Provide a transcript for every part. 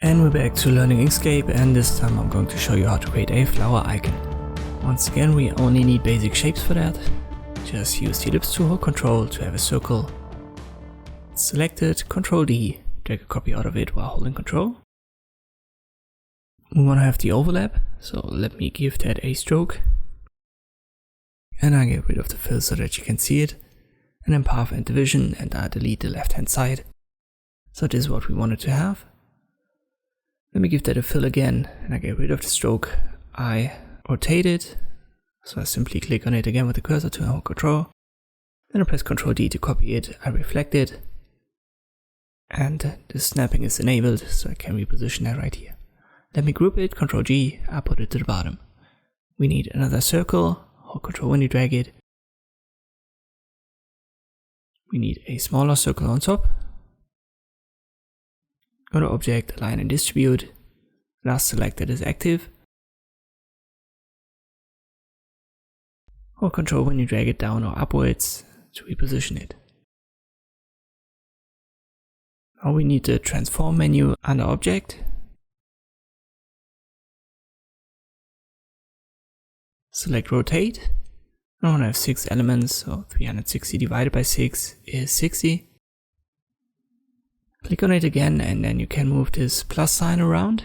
And we're back to learning Inkscape, and this time I'm going to show you how to create a flower icon. Once again, we only need basic shapes for that. Just use the ellipse tool or Ctrl to have a circle. Select it, Ctrl D, drag a copy out of it while holding Ctrl. We want to have the overlap, so let me give that a stroke. And I get rid of the fill so that you can see it. And then path and division, and I delete the left hand side. So this is what we wanted to have. Let me give that a fill again, and I get rid of the stroke. I rotate it, so I simply click on it again with the cursor to hold Ctrl. Then I press Ctrl D to copy it, I reflect it. And the snapping is enabled, so I can reposition that right here. Let me group it, Ctrl G, I put it to the bottom. We need another circle, hold Ctrl when you drag it. We need a smaller circle on top. Go to Object, Align and Distribute. Last selected is active. Hold Ctrl when you drag it down or upwards to reposition it. Now we need the Transform menu under Object. Select Rotate. I want to have 6 elements, so 360 divided by 6 is 60. Click on it again, and then you can move this plus sign around.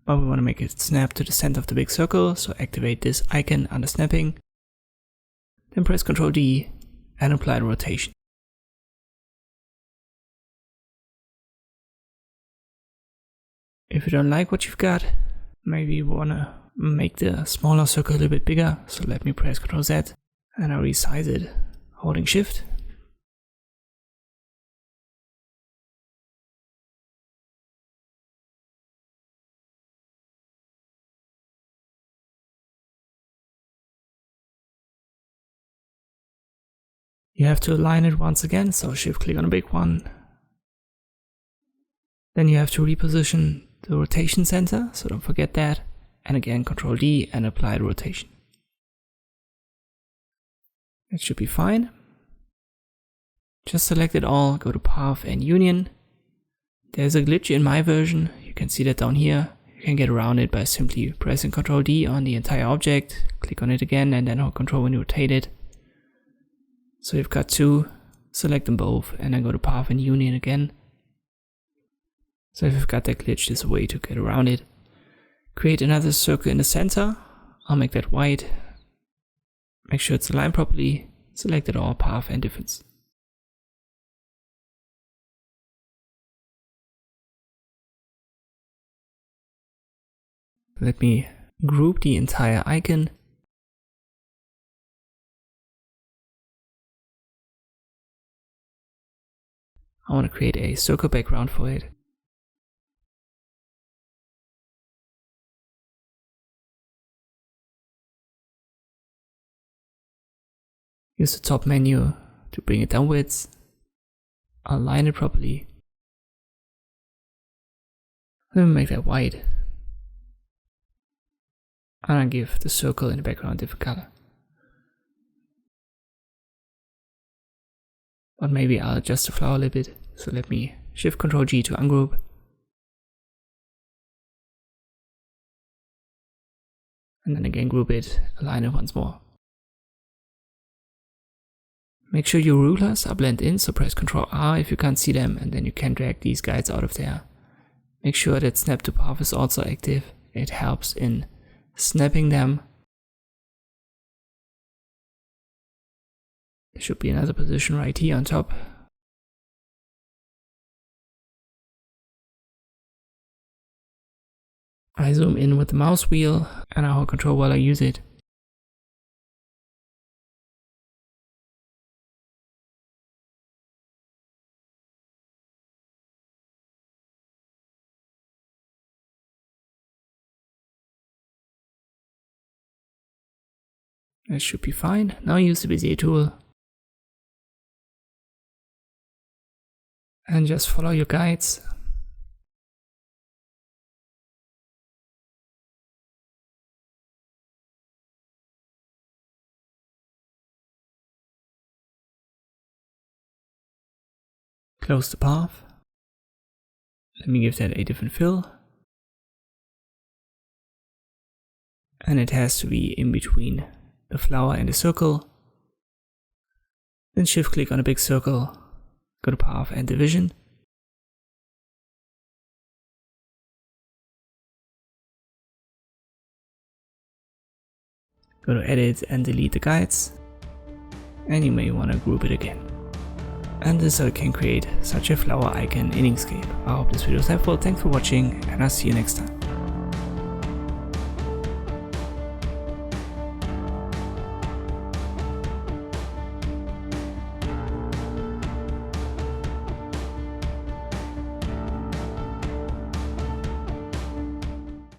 But we want to make it snap to the center of the big circle, so activate this icon under snapping. Then press Ctrl D and apply the rotation. If you don't like what you've got, maybe you want to make the smaller circle a little bit bigger, so let me press Ctrl Z and I resize it holding Shift. You have to align it once again, so shift click on a big one. Then you have to reposition the rotation center, so don't forget that. And again Ctrl D and apply the rotation. It should be fine. Just select it all, go to Path and Union. There's a glitch in my version, you can see that down here. You can get around it by simply pressing Ctrl D on the entire object, click on it again and then hold Ctrl when you rotate it. So you've got two, select them both and then go to Path and Union again. So if you've got that glitch, there's a way to get around it. Create another circle in the center, I'll make that white. Make sure it's aligned properly, select it all, Path and Difference. Let me group the entire icon. I want to create a circle background for it. Use the top menu to bring it downwards. Align it properly. Let me make that white. And I'll give the circle in the background a different color. But maybe I'll adjust the flower a little bit. So let me Shift Ctrl G to ungroup. And then again group it, align it once more. Make sure your rulers are blend in, so press Ctrl R if you can't see them, and then you can drag these guides out of there. Make sure that Snap to Path is also active. It helps in snapping them. There should be another position right here on top. I zoom in with the mouse wheel and I hold Ctrl while I use it. That should be fine. Now use the Bezier tool. And just follow your guides. Close the path. Let me give that a different fill. And it has to be in between the flower and the circle. Then shift click on a big circle, go to path and division. Go to edit and delete the guides. And you may want to group it again. And this is how you can create such a flower icon in Inkscape. I hope this video was helpful, thanks for watching, and I'll see you next time.